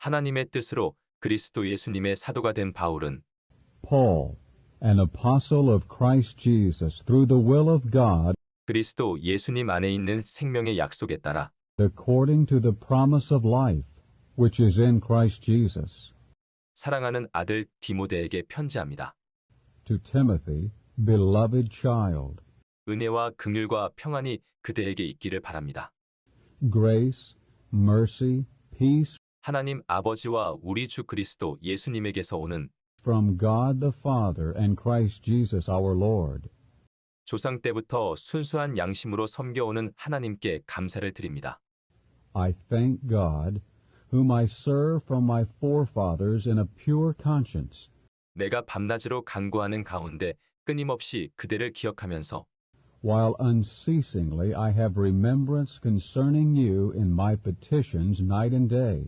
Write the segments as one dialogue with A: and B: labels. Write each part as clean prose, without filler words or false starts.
A: 하나님의 뜻으로 그리스도 예수님의 사도가 된 바울은
B: Paul, an apostle of Christ Jesus through the will of God,
A: 그리스도 예수님 안에 있는 생명의 약속에 따라
B: according to the promise of life, which is in Christ Jesus.
A: 사랑하는 아들 디모데에게 편지합니다.
B: To Timothy, beloved child,
A: 은혜와 긍휼과 평안이 그대에게 있기를 바랍니다.
B: grace, mercy, peace
A: 하나님 아버지와 우리 주 그리스도 예수님에게서 오는
B: from God the Father and Christ Jesus our Lord.
A: 조상 때부터 순수한 양심으로 섬겨오는 하나님께 감사를 드립니다.
B: I thank God, whom I serve from my forefathers in a pure conscience,
A: 내가 밤낮으로 간구하는 가운데 끊임없이 그대를 기억하면서
B: while unceasingly I have remembrance concerning you in my petitions night and day,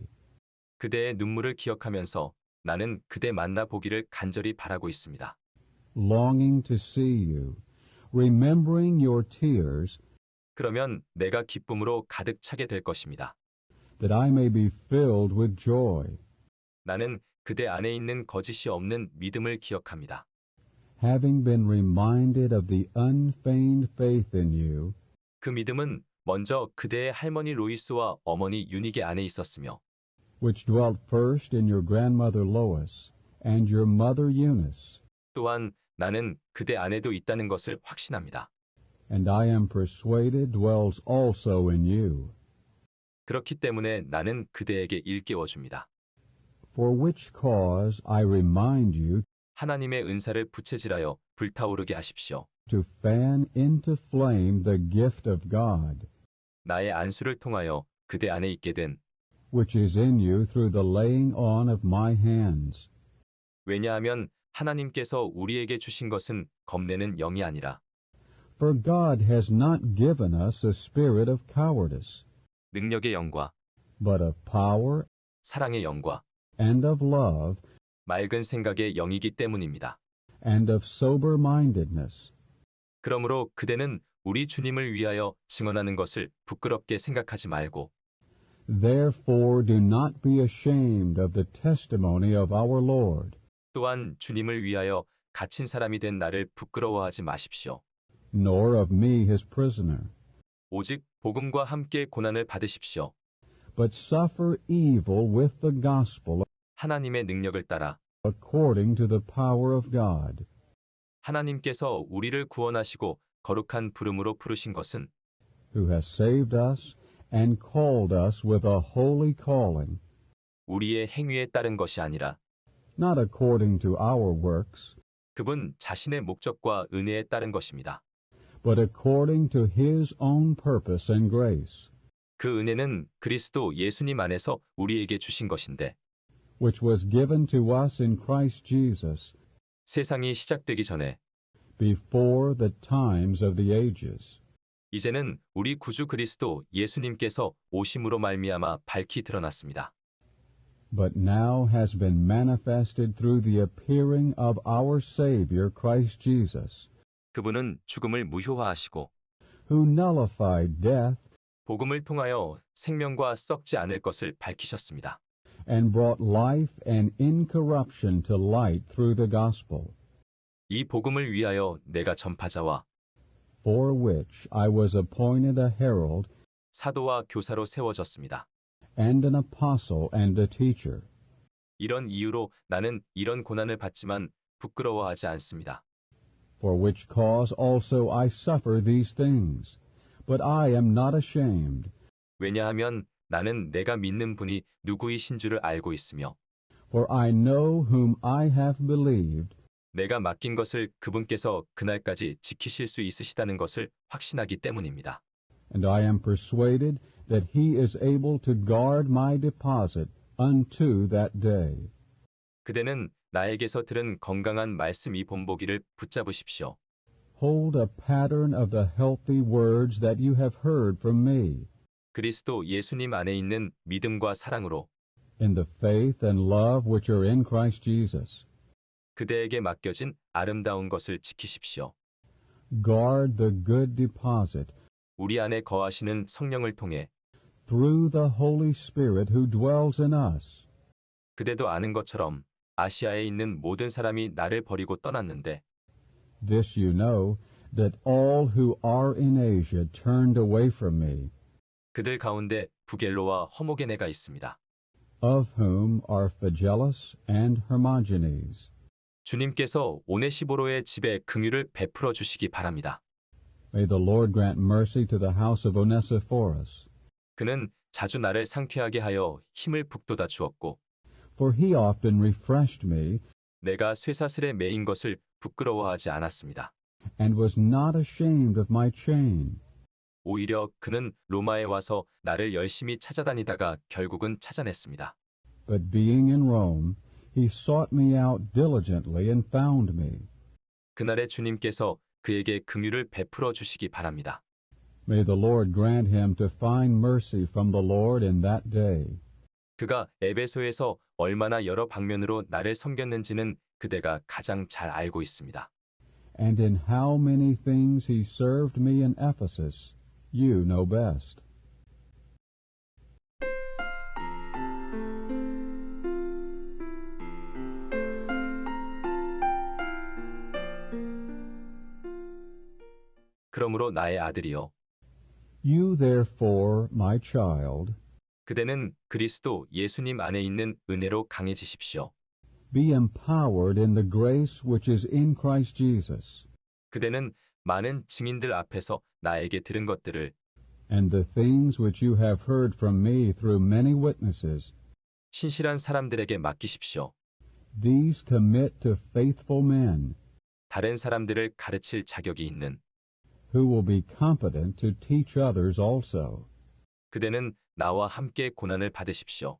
A: 그대의 눈물을 기억하면서 나는 그대 만나 보기를 간절히 바라고 있습니다.
B: longing to see you, remembering your tears,
A: 그러면 내가 기쁨으로 가득 차게 될 것입니다.
B: that I may be filled with joy,
A: 나는 그대 안에 있는 거짓이 없는 믿음을 기억합니다.
B: having been reminded of the unfeigned faith in you,
A: 그 믿음은 먼저 그대의 할머니 로이스와 어머니 유닉의 안에 있었으며
B: which dwelt first in your grandmother Lois and your mother Eunice,
A: 또한 나는 그대 안에도 있다는 것을 확신합니다.
B: and I am persuaded dwells also in you,
A: 그렇기 때문에 나는 그대에게 일깨워줍니다.
B: for which cause I remind you
A: 하나님의 은사를 부채질하여 불타오르게 하십시오.
B: to fan into flame the gift of God,
A: 나의 안수를 통하여 그대 안에 있게 된
B: which is in you through the laying on of my hands.
A: 왜냐하면 하나님께서 우리에게 주신 것은 겁내는 영이 아니라
B: For God has not given us a spirit of cowardice,
A: 능력의 영과
B: but of power
A: 사랑의 영과
B: and of love
A: 맑은 생각의 영이기 때문입니다.
B: and of sober-mindedness.
A: 그러므로 그대는 우리 주님을 위하여 증언하는 것을 부끄럽게 생각하지 말고
B: Therefore do not be ashamed of the testimony of our Lord,
A: 또한 주님을 위하여 갇힌 사람이 된 나를 부끄러워하지 마십시오.
B: nor of me his prisoner,
A: 오직 복음과 함께 고난을 받으십시오.
B: but suffer evil with the gospel
A: 하나님의 능력을 따라
B: according to the power of God,
A: 하나님께서 우리를 구원하시고 거룩한 부름으로 부르신 것은
B: who has saved us and called us with a holy calling,
A: 우리의 행위에 따른 것이 아니라
B: not according to our works,
A: 그분 자신의 목적과 은혜에 따른 것입니다.
B: but according to his own purpose and grace,
A: 그 은혜는 그리스도 예수님 안에서 우리에게 주신 것인데
B: which was given to us in Christ Jesus
A: 세상이 시작되기 전에
B: before the times of the ages,
A: 이제는 우리 구주 그리스도 예수님께서 오심으로 말미암아 밝히 드러났습니다.
B: but now has been manifested through the appearing of our Savior Christ Jesus,
A: 그분은 죽음을 무효화하시고
B: who nullified death
A: 복음을 통하여 생명과 썩지 않을 것을 밝히셨습니다.
B: and brought life and incorruption to light through the gospel,
A: 이 복음을 위하여 내가 전파자와
B: for which I was appointed a herald
A: 사도와 교사로 세워졌습니다.
B: and an apostle and a teacher.
A: 이런 이유로 나는 이런 고난을 받지만 부끄러워하지 않습니다.
B: For which cause also I suffer these things, but I am not ashamed,
A: 왜냐하면 나는 내가 믿는 분이 누구이신 줄을 알고 있으며
B: for I know whom I have believed,
A: 내가 맡긴 것을 그분께서 그날까지 지키실 수 있으시다는 것을 확신하기 때문입니다.
B: and I am persuaded that he is able to guard my deposit unto that day.
A: 그대는 나에게서 들은 건강한 말씀 이 본보기를 붙잡으십시오.
B: Hold a pattern of the healthy words that you have heard from me,
A: 그리스도 예수님 안에 있는 믿음과 사랑으로
B: in the faith and love which are in Christ Jesus.
A: 그대에게 맡겨진 아름다운 것을 지키십시오.
B: Guard the good deposit
A: 우리 안에 거하시는 성령을 통해
B: through the Holy Spirit who dwells in us.
A: 그대도 아는 것처럼 아시아에 있는 모든 사람이 나를 버리고 떠났는데
B: This you know, that all who are in Asia turned away from me,
A: 그들 가운데 부겔로와 허모게네가 있습니다.
B: of whom are Phygellus and Hermogenes.
A: 주님께서 오네시보로의 집에 긍휼을 베풀어 주시기 바랍니다.
B: May the Lord grant mercy to the house of Onesiphorus,
A: 그는 자주 나를 상쾌하게 하여 힘을 북돋아 주었고
B: for he often refreshed me,
A: 내가 쇠사슬에 매인 것을 부끄러워하지 않았습니다.
B: and was not ashamed of my chain.
A: 오히려 그는 로마에 와서 나를 열심히 찾아다니다가 결국은 찾아냈습니다.
B: But being in Rome, he sought me out diligently and found me.
A: 그날의 주님께서 그에게 긍휼을 베풀어 주시기 바랍니다.
B: May the Lord grant him to find mercy from the Lord in that day.
A: 그가 에베소에서 얼마나 여러 방면으로 나를 섬겼는지는 그대가 가장 잘 알고 있습니다.
B: And in how many things he served me in Ephesus, you know best.
A: 그러므로 나의 아들이여,
B: You therefore, my child,
A: 그대는 그리스도 예수님 안에 있는 은혜로 강해지십시오.
B: be empowered in the grace which is in Christ Jesus,
A: 그대는 많은 증인들 앞에서 나에게 들은 것들을
B: and the things which you have heard from me through many witnesses,
A: 신실한 사람들에게 맡기십시오.
B: these commit to faithful men,
A: 다른 사람들을 가르칠 자격이 있는
B: who will be competent to teach others also.
A: 그대는 나와 함께 고난을 받으십시오.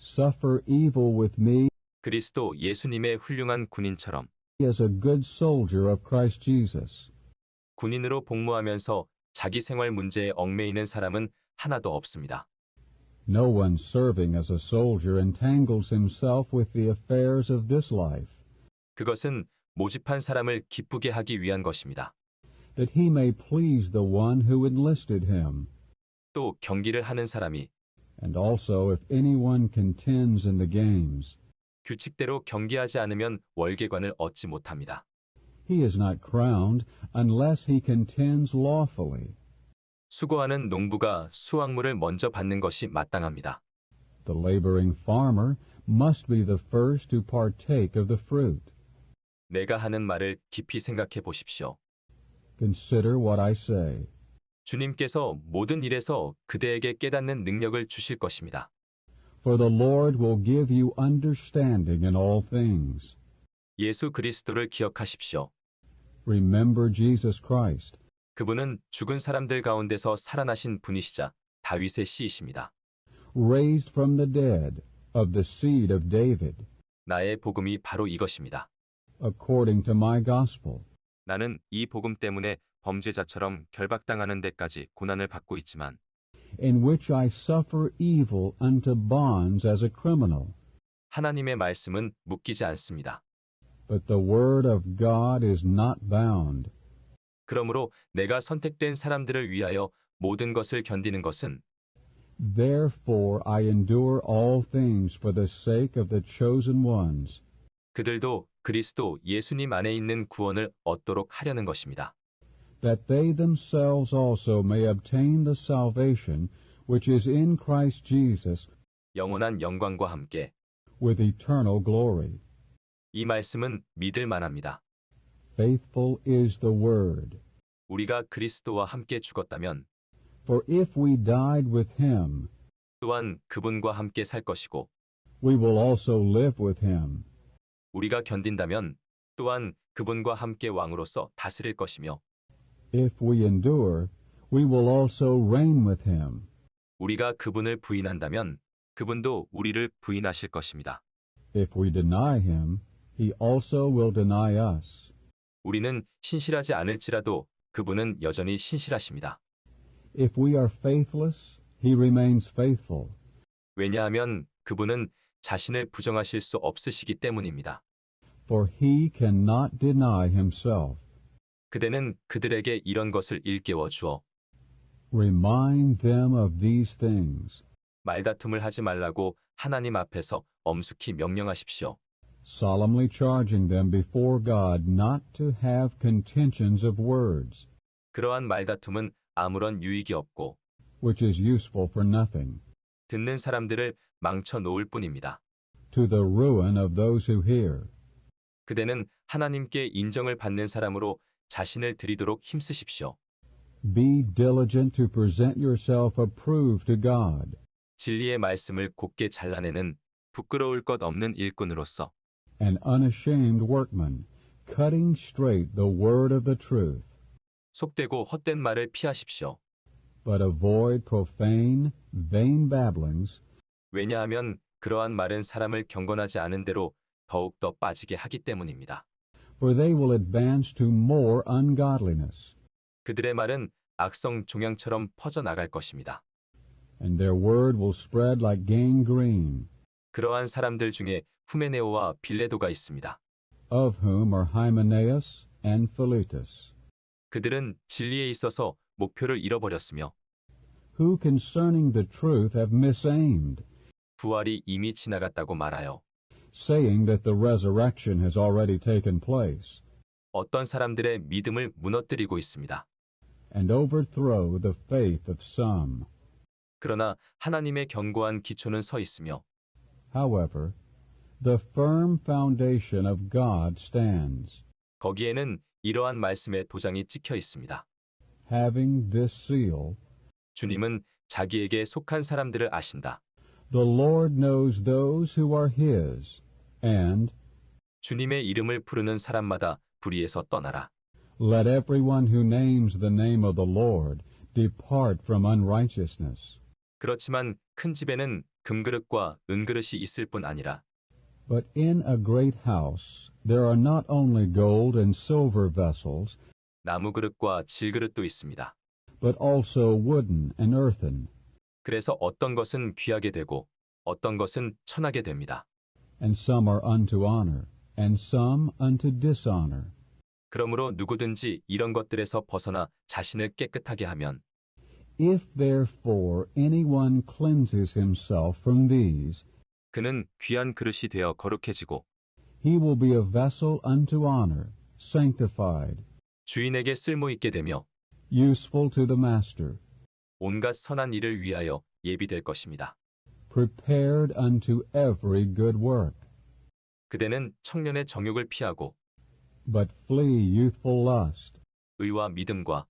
B: Suffer evil with me
A: 그리스도 예수님의 훌륭한 군인처럼
B: as a good soldier of Christ Jesus.
A: 군인으로 복무하면서 자기 생활 문제에 얽매이는 사람은 하나도 없습니다.
B: No one serving as a soldier entangles himself with the affairs of this life,
A: 그것은 모집한 사람을 기쁘게 하기 위한 것입니다.
B: that he may please the one who enlisted him.
A: 또 경기를 하는 사람이
B: And also if anyone contends in the games,
A: 규칙대로 경기하지 않으면 월계관을 얻지 못합니다.
B: he is not crowned unless he contends lawfully.
A: 수고하는 농부가 수확물을 먼저 받는 것이 마땅합니다.
B: The laboring farmer must be the first to partake of the fruit.
A: 내가 하는 말을 깊이 생각해 보십시오.
B: Consider what I say.
A: 주님께서 모든 일에서 그대에게 깨닫는 능력을 주실 것입니다.
B: For the Lord will give you understanding in all things.
A: 예수 그리스도를 기억하십시오.
B: Remember Jesus Christ,
A: 그분은 죽은 사람들 가운데서 살아나신 분이시자 다윗의 씨이십니다.
B: raised from the dead, of the seed of David,
A: 나의 복음이 바로 이것입니다.
B: according to my gospel.
A: 나는 이 복음 때문에 범죄자처럼 결박당하는 데까지 고난을 받고 있지만
B: in which I suffer evil unto bonds as a criminal.
A: 하나님의 말씀은 묶이지 않습니다.
B: But the word of God is not bound.
A: 그러므로 내가 선택된 사람들을 위하여 모든 것을 견디는 것은
B: Therefore I endure all things for the sake of the chosen ones,
A: 그들도 그리스도 예수님 안에 있는 구원을 얻도록 하려는 것입니다.
B: that they themselves also may obtain the salvation which is in Christ Jesus
A: 영원한 영광과 함께
B: with eternal glory.
A: 이 말씀은 믿을 만합니다.
B: Faithful is the word.
A: 우리가 그리스도와 함께 죽었다면
B: For if we died with him,
A: 또한 그분과 함께 살 것이고
B: we will also live with him.
A: 우리가 견딘다면 또한 그분과 함께 왕으로서 다스릴 것이며
B: If we endure, we will also reign with him.
A: 우리가 그분을 부인한다면 그분도 우리를 부인하실 것입니다.
B: If we deny him, he also will deny us.
A: 우리는 신실하지 않을지라도 그분은 여전히 신실하십니다.
B: If we are faithless, he remains faithful.
A: 왜냐하면 그분은 자신을 부정하실 수 없으시기 때문입니다.
B: For he cannot deny himself.
A: 그대는 그들에게 이런 것을 일깨워 주어
B: Remind them of these things.
A: 말다툼을 하지 말라고 하나님 앞에서 엄숙히 명령하십시오.
B: solemnly charging them before God not to have contentions of words,
A: 그러한 말다툼은 아무런 유익이 없고
B: which is useful for nothing,
A: 듣는 사람들을 망쳐 놓을 뿐입니다.
B: to the ruin of those who hear.
A: 그대는 하나님께 인정을 받는 사람으로 자신을 드리도록 힘쓰십시오.
B: Be diligent to present yourself approved to God,
A: 진리의 말씀을 곱게 잘라내는 부끄러울 것 없는 일꾼으로서
B: an unashamed workman, cutting straight the word of the truth,
A: 속되고 헛된 말을 피하십시오.
B: but avoid profane, vain babblings,
A: 왜냐하면 그러한 말은 사람을 경건하지 않은 대로 더욱더 빠지게 하기 때문입니다.
B: for they will advance to more ungodliness,
A: 그들의 말은 악성 종양처럼 퍼져나갈 것입니다.
B: and their word will spread like gangrene,
A: 그러한 사람들 중에 후메네오와 빌레도가 있습니다.
B: of whom are Hymenaeus and Philetus,
A: 그들은 진리에 있어서 목표를 잃어버렸으며
B: who concerning the truth have misaimed,
A: 부활이 이미 지나갔다고 말하여
B: saying that the resurrection has already taken place,
A: 어떤 사람들의 믿음을 무너뜨리고 있습니다.
B: and overthrow the faith of some.
A: 그러나 하나님의 견고한 기초는 서 있으며
B: However, the firm foundation of God stands,
A: 거기에는 이러한 말씀의 도장이 찍혀 있습니다.
B: having this seal,
A: 주님은 자기에게 속한 사람들을 아신다.
B: the Lord knows those who are his, and
A: 주님의 이름을 부르는 사람마다 불의에서 떠나라.
B: let everyone who names the name of the Lord depart from unrighteousness.
A: 그렇지만 큰 집에는 금그릇과 은그릇이 있을 뿐 아니라
B: But in a great house there are not only gold and silver vessels,
A: 나무 그릇과 질그릇도 있습니다.
B: but also wooden and earthen,
A: 그래서 어떤 것은 귀하게 되고 어떤 것은 천하게 됩니다.
B: and some are unto honor, and some unto dishonor.
A: 그러므로 누구든지 이런 것들에서 벗어나 자신을 깨끗하게 하면
B: If therefore anyone cleanses himself from these,
A: 그는 귀한 그릇이 되어 거룩해지고
B: he will be a vessel unto honor, sanctified,
A: 주인에게 쓸모있게 되며
B: useful to the master,
A: 온갖 선한 일을 위하여 예비될 것입니다.
B: prepared unto every good work.
A: 그대는 청년의 정욕을 피하고
B: But flee youthful lust,
A: 의와 믿음과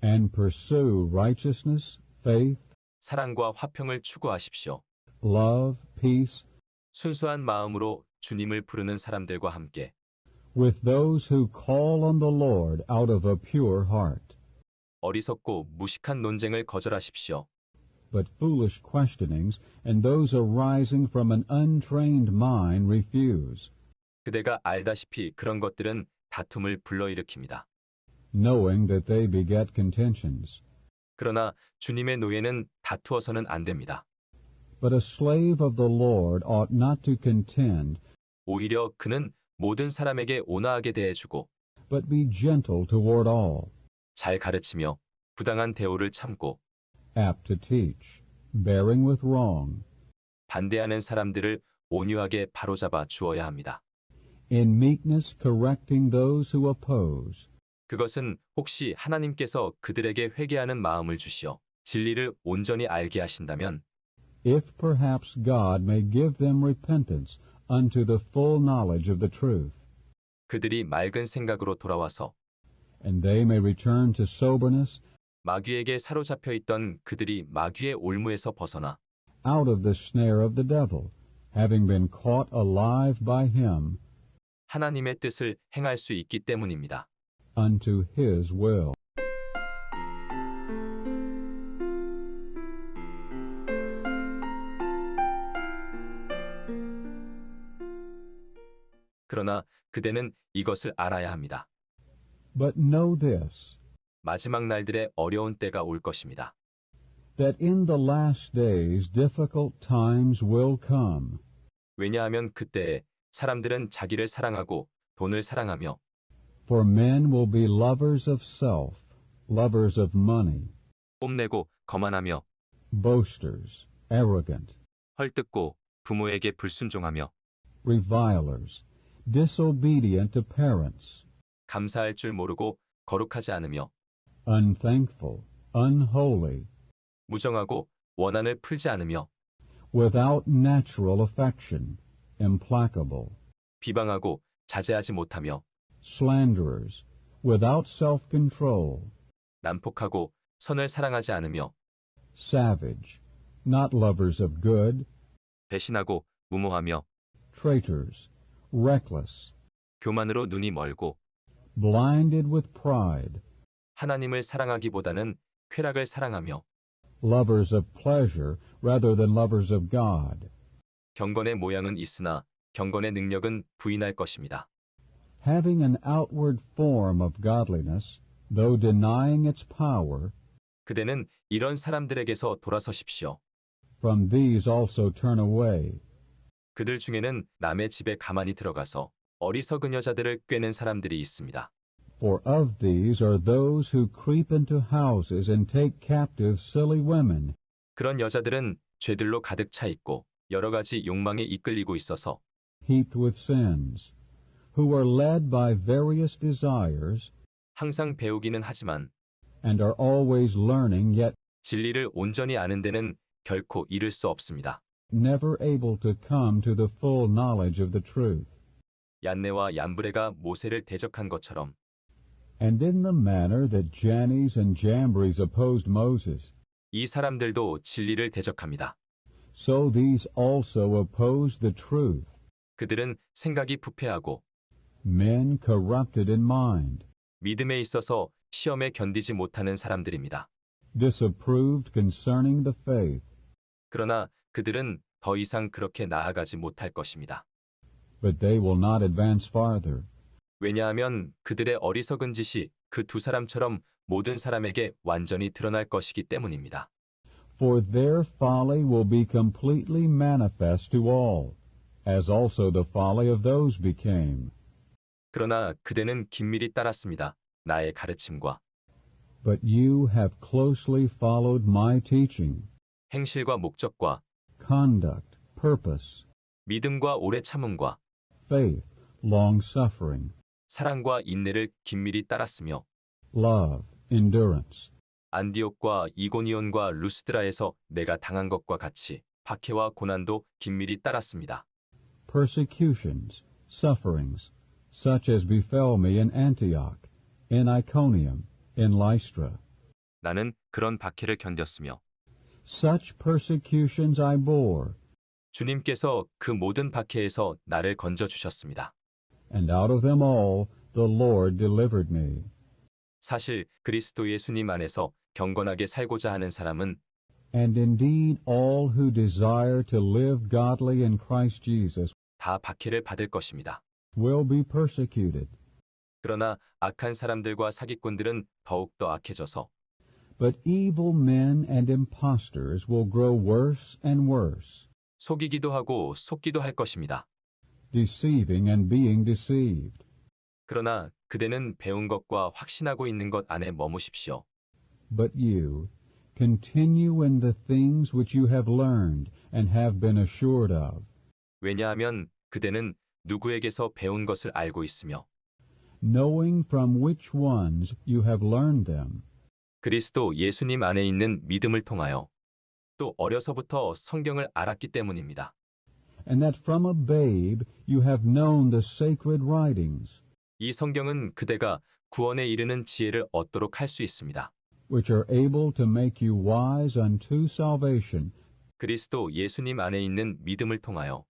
B: and pursue righteousness, faith,
A: 사랑과 화평을 추구하십시오.
B: love, peace,
A: 순수한 마음으로 주님을 부르는 사람들과 함께
B: with those who call on the Lord out of a pure heart.
A: 어리석고 무식한 논쟁을 거절하십시오.
B: But foolish questionings and those arising from an untrained mind refuse,
A: 그대가 알다시피 그런 것들은 다툼을 불러일으킵니다.
B: knowing that they beget contentions.
A: 그러나 주님의 노예는 다투어서는 안 됩니다.
B: But a slave of the Lord ought not to contend,
A: 오히려 그는 모든 사람에게 온화하게 대해주고
B: but be gentle toward all,
A: 잘 가르치며 부당한 대우를 참고
B: apt to teach, bearing with wrong,
A: 반대하는 사람들을 온유하게 바로잡아 주어야 합니다.
B: in meekness correcting those who oppose,
A: 그것은 혹시 하나님께서 그들에게 회개하는 마음을 주시어 진리를 온전히 알게 하신다면
B: if perhaps God may give them repentance unto the full knowledge of the truth,
A: 그들이 맑은 생각으로 돌아와서
B: and they may return to soberness,
A: 마귀에게 사로잡혀 있던 그들이 마귀의 올무에서 벗어나
B: out of the snare of the devil, having been caught alive by him
A: 하나님의 뜻을 행할 수 있기 때문입니다.
B: unto his will.
A: 그러나 그대는 이것을 알아야 합니다.
B: But know this,
A: 마지막 날들의 어려운 때가 올 것입니다.
B: that in the last days difficult times will come,
A: 왜냐하면 그때에 사람들은 자기를 사랑하고 돈을 사랑하며
B: for men will be lovers of self, lovers of money,
A: 뽐내고 거만하며
B: boasters, arrogant,
A: 헐뜯고 부모에게 불순종하며
B: revilers, disobedient to parents,
A: 감사할 줄 모르고 거룩하지 않으며
B: unthankful, unholy,
A: 무정하고 원한을 풀지 않으며
B: without natural affection, implacable,
A: 비방하고 자제하지 못하며
B: slanderers, without self-control,
A: 난폭하고 선을 사랑하지 않으며
B: savage, not lovers of good,
A: 배신하고 무모하며
B: traitors, reckless,
A: 교만으로 눈이 멀고
B: blinded with pride,
A: 하나님을 사랑하기보다는 쾌락을 사랑하며
B: lovers of pleasure rather than lovers of God,
A: 경건의 모양은 있으나 경건의 능력은 부인할 것입니다.
B: having an outward form of godliness, though denying its power,
A: 그대는 이런 사람들에게서 돌아서십시오.
B: from these also turn away.
A: 그들 중에는 남의 집에 가만히 들어가서 어리석은 여자들을 꿰는 사람들이 있습니다.
B: For of these are those who creep into houses and take captive silly women,
A: 그런 여자들은 죄들로 가득 차 있고 여러 가지 욕망에 이끌리고 있어서
B: heaped with sins, who are led by various desires,
A: 항상 배우기는 하지만
B: and are always learning, yet
A: 진리를 온전히 아는 데는 결코 이를 수 없습니다.
B: never able to come to the full knowledge of the truth.
A: 얀네와 얀브레가 모세를 대적한 것처럼
B: And in the manner that Jannes and Jambres opposed Moses,
A: 이 사람들도 진리를 대적합니다.
B: so these also opposed the truth,
A: 그들은 생각이 부패하고
B: men corrupted in mind,
A: 믿음에 있어서 시험에 견디지 못하는 사람들입니다.
B: disapproved concerning the faith.
A: 그러나 그들은 더 이상 그렇게 나아가지 못할 것입니다.
B: But they will not advance farther,
A: 왜냐하면 그들의 어리석은 짓이 그 두 사람처럼 모든 사람에게 완전히 드러날 것이기 때문입니다.
B: for their folly will be completely manifest to all, as also the folly of those became.
A: 그러나 그대는 긴밀히 따랐습니다. 나의 가르침과
B: But you have closely followed my teaching,
A: 행실과 목적과
B: conduct, purpose,
A: 믿음과 오래 참음과
B: faith, long-suffering,
A: 사랑과 인내를 긴밀히 따랐으며
B: love, endurance,
A: 안디옥과 이고니온과 루스드라에서 내가 당한 것과 같이 박해와 고난도 긴밀히 따랐습니다.
B: persecutions, sufferings, such as befell me in Antioch, in Iconium, in Lystra.
A: 나는 그런 박해를 견뎠으며
B: Such persecutions I bore,
A: 주님께서 그 모든 박해에서 나를 건져주셨습니다.
B: and out of them all the Lord delivered me.
A: 사실 그리스도 예수님 안에서 경건하게 살고자 하는 사람은
B: And indeed all who desire to live godly in Christ Jesus
A: 다 박해를 받을 것입니다.
B: will be persecuted.
A: 그러나 악한 사람들과 사기꾼들은 더욱더 악해져서
B: But evil men and impostors will grow worse and worse,
A: 속이기도 하고 속기도 할 것입니다.
B: deceiving and being deceived.
A: 그러나 그대는 배운 것과 확신하고 있는 것 안에 머무십시오.
B: But you continue in the things which you have learned and have been assured of,
A: 왜냐하면 그대는 누구에게서 배운 것을 알고 있으며
B: knowing from which ones you have learned them,
A: 그리스도 예수님 안에 있는 믿음을 통하여 또 어려서부터 성경을 알았기 때문입니다.
B: and that from a babe you have known the sacred writings,
A: 이 성경은 그대가 구원에 이르는 지혜를 얻도록 할 수 있습니다.
B: which are able to make you wise unto salvation
A: 그리스도 예수님 안에 있는 믿음을 통하여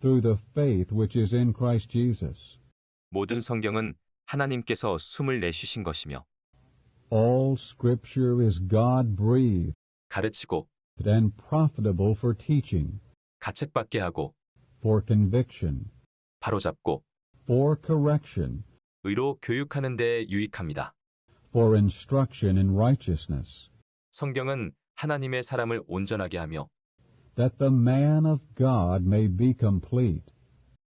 B: through the faith which is in Christ Jesus.
A: 모든 성경은 하나님께서 숨을 내쉬신 것이며
B: All Scripture is God-breathed
A: 가르치고
B: and profitable for teaching,
A: 가책받게 하고
B: for conviction,
A: 바로잡고
B: for correction,
A: 의로 교육하는 데에 유익합니다.
B: for instruction in righteousness,
A: 성경은 하나님의 사람을 온전하게 하며
B: that the man of God may be complete,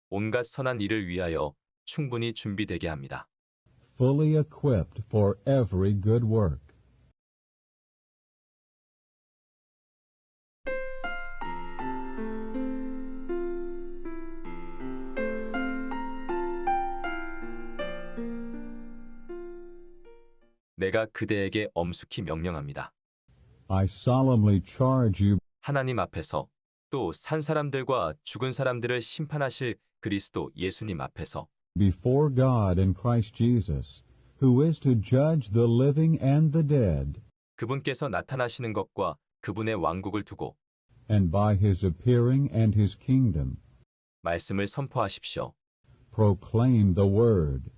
A: 온갖 선한 일을 위하여 충분히 준비되게 합니다.
B: fully equipped for every good work.
A: 내가 그대에게 엄숙히 명령합니다.
B: I solemnly charge you
A: 하나님 앞에서 또 산 사람들과 죽은 사람들을 심판하실 그리스도 예수님 앞에서
B: before God and Christ Jesus, who is to judge the living and the dead,
A: 그분께서 나타나시는 것과 그분의 왕국을 두고
B: and by his appearing and his kingdom,
A: 말씀을 선포하십시오.
B: proclaim the word.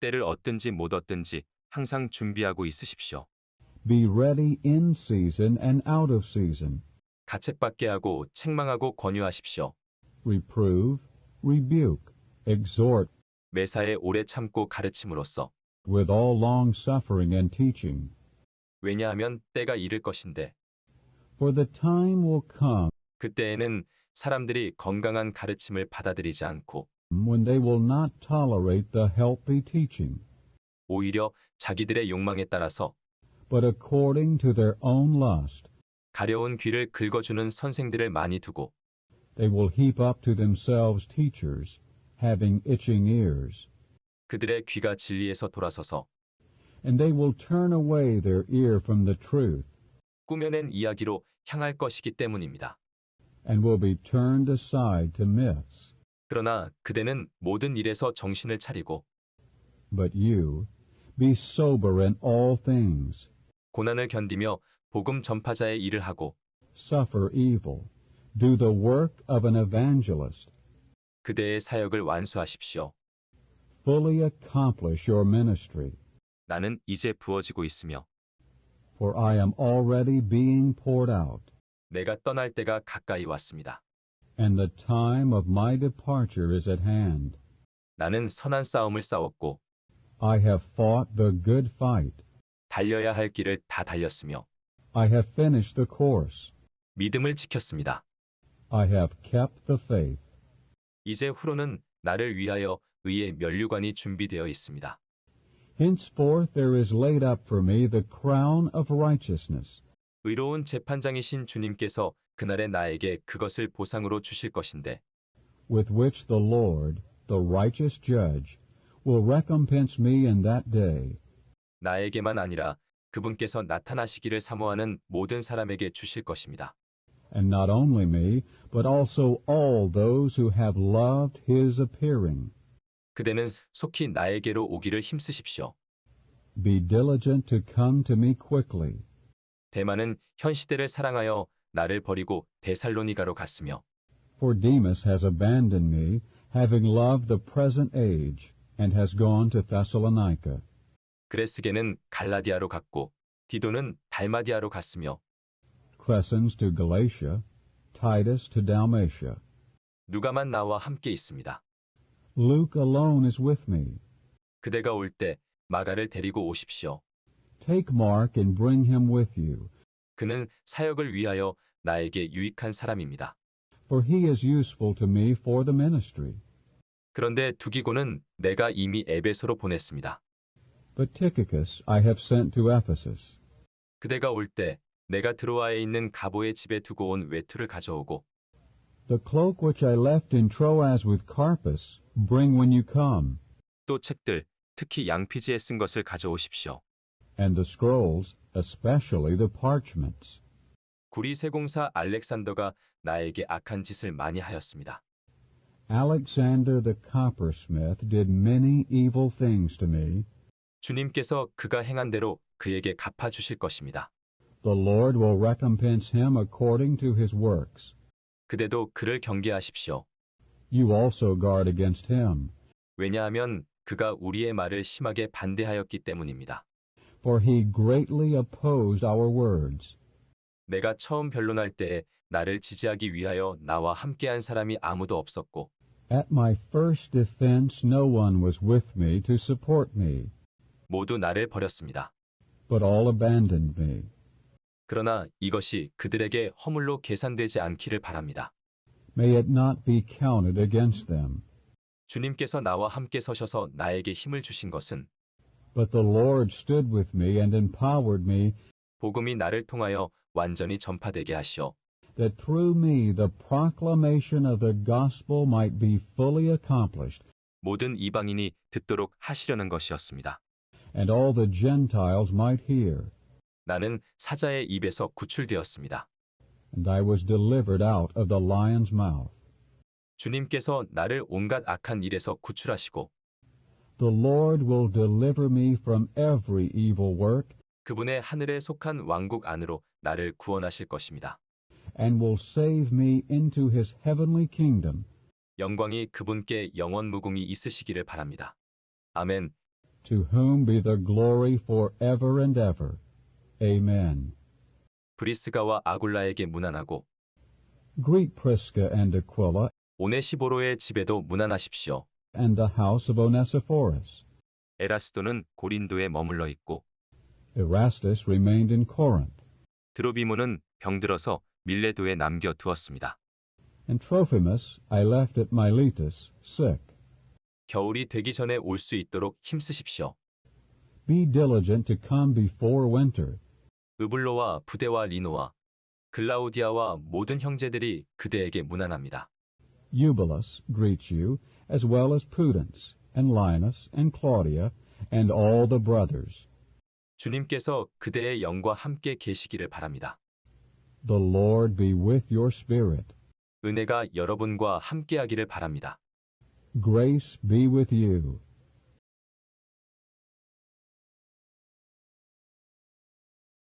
A: 때를 얻든지 못 얻든지 항상 준비하고 있으십시오.
B: Be ready in season and out of season.
A: 가책받게 하고 책망하고 권유하십시오.
B: Reprove, rebuke, exhort
A: 매사에 오래 참고 가르침으로써
B: with all long suffering and teaching.
A: 왜냐하면 때가 이를 것인데
B: For the time will come
A: 그때에는 사람들이 건강한 가르침을 받아들이지 않고
B: when they will not tolerate the healthy teaching,
A: 오히려 자기들의 욕망에 따라서
B: but according to their own lust,
A: 가려운 귀를 긁어주는 선생들을 많이 두고
B: they will heap up to themselves teachers, having itching ears,
A: 그들의 귀가 진리에서 돌아서서
B: and they will turn away their ear from the truth,
A: 꾸며낸 이야기로 향할 것이기 때문입니다.
B: and will be turned aside to myths.
A: 그러나 그대는 모든 일에서 정신을 차리고
B: But you, be sober in all things,
A: 고난을 견디며 복음 전파자의 일을 하고
B: suffer evil, do the work of an evangelist,
A: 그대의 사역을 완수하십시오.
B: fully accomplish your ministry.
A: 나는 이제 부어지고 있으며
B: For I am already being poured out,
A: 내가 떠날 때가 가까이 왔습니다.
B: and the time of my departure is at hand.
A: 나는 선한 싸움을 싸웠고
B: I have fought the good fight.
A: 달려야 할 길을 다 달렸으며
B: I have finished the course.
A: 믿음을 지켰습니다.
B: I have kept the faith.
A: 이제 후로는 나를 위하여 의의 면류관이 준비되어 있습니다.
B: Henceforth there is laid up for me the crown of righteousness,
A: 의로운 재판장이신 주님께서 그날에 나에게 그것을 보상으로 주실 것인데
B: with which the Lord, the righteous judge, will recompense me in that day,
A: 나에게만 아니라 그분께서 나타나시기를 사모하는 모든 사람에게 주실 것입니다.
B: and not only me, but also all those who have loved his appearing.
A: 그대는 속히 나에게로 오기를 힘쓰십시오.
B: Be diligent to come to me quickly.
A: 대만은 현 시대를 사랑하여 나를 버리고 데살로니가로 갔으며
B: For Demas has abandoned me, having loved the present age, and has gone to Thessalonica.
A: 그레스게는 갈라디아로 갔고 디도는 달마디아로 갔으며
B: Crescens to Galatia, Titus to Dalmatia.
A: 누가만 나와 함께 있습니다.
B: Luke alone is with me.
A: 그대가 올 때 마가를 데리고 오십시오.
B: Take Mark and bring him with you,
A: 그는 사역을 위하여 나에게 유익한 사람입니다.
B: for he is useful to me for the ministry.
A: 그런데 두기고는 내가 이미 에베소로 보냈습니다.
B: But Tychicus I have sent to Ephesus.
A: 그대가 올 때 내가 드로아에 있는 가보의 집에 두고 온 외투를 가져오고
B: The cloak which I left in Troas with Carpus, bring when you come,
A: 또 책들, 특히 양피지에 쓴 것을 가져오십시오.
B: and the scrolls, especially the parchments.
A: 구리세공사 알렉산더가 나에게 악한 짓을 많이 하였습니다.
B: Alexander the coppersmith did many evil things to me.
A: 주님께서 그가 행한 대로 그에게 갚아주실 것입니다.
B: The Lord will recompense him according to his works.
A: 그대도 그를 경계하십시오.
B: You also guard against him,
A: 왜냐하면 그가 우리의 말을 심하게 반대하였기 때문입니다.
B: for he greatly opposed our words.
A: 내가 처음 변론할 때에 나를 지지하기 위하여 나와 함께한 사람이 아무도 없었고
B: At my first defense no one was with me to support me,
A: 모두 나를 버렸습니다.
B: but all abandoned me.
A: 그러나 이것이 그들에게 허물로 계산되지 않기를 바랍니다.
B: May it not be counted against them.
A: 주님께서 나와 함께 서셔서 나에게 힘을 주신 것은
B: But the Lord stood with me and empowered me,
A: 복음이 나를 통하여 완전히 전파되게 하시어
B: that through me the proclamation of the gospel might be fully accomplished,
A: 모든 이방인이 듣도록 하시려는 것이었습니다.
B: and all the Gentiles might hear.
A: 나는 사자의 입에서 구출되었습니다.
B: And I was delivered out of the lion's mouth.
A: 주님께서 나를 온갖 악한 일에서 구출하시고
B: The Lord will deliver me from every evil work,
A: 그분의 하늘에 속한 왕국 안으로 나를 구원하실 것입니다.
B: and will save me into his heavenly kingdom.
A: 영광이 그분께 영원무궁히 있으시기를 바랍니다. 아멘.
B: To whom be the glory forever and ever. Amen.
A: 브리스가와 아굴라에게 문안하고
B: Greet Prisca and Aquila
A: 오네시보로의 집에도 문안하십시오.
B: and the house of Onesiphorus.
A: 에라스도는 고린도에 머물러 있고
B: Erastus remained in Corinth,
A: 드로비모는 병들어서 밀레도에 남겨 두었습니다.
B: and Trophimus I left at Miletus, sick.
A: 겨울이 되기 전에 올 수 있도록 힘쓰십시오.
B: Be diligent to come before winter.
A: 으블로와 부데와 리노와 글라우디아와 모든 형제들이 그대에게 문안합니다.
B: Eubulus greets you, as well as Prudence, and Linus, and Claudia, and all the brothers.
A: 주님께서 그대의 영과 함께 계시기를 바랍니다.
B: The Lord be with your spirit.
A: 은혜가 여러분과 함께하기를 바랍니다.
B: Grace be with you.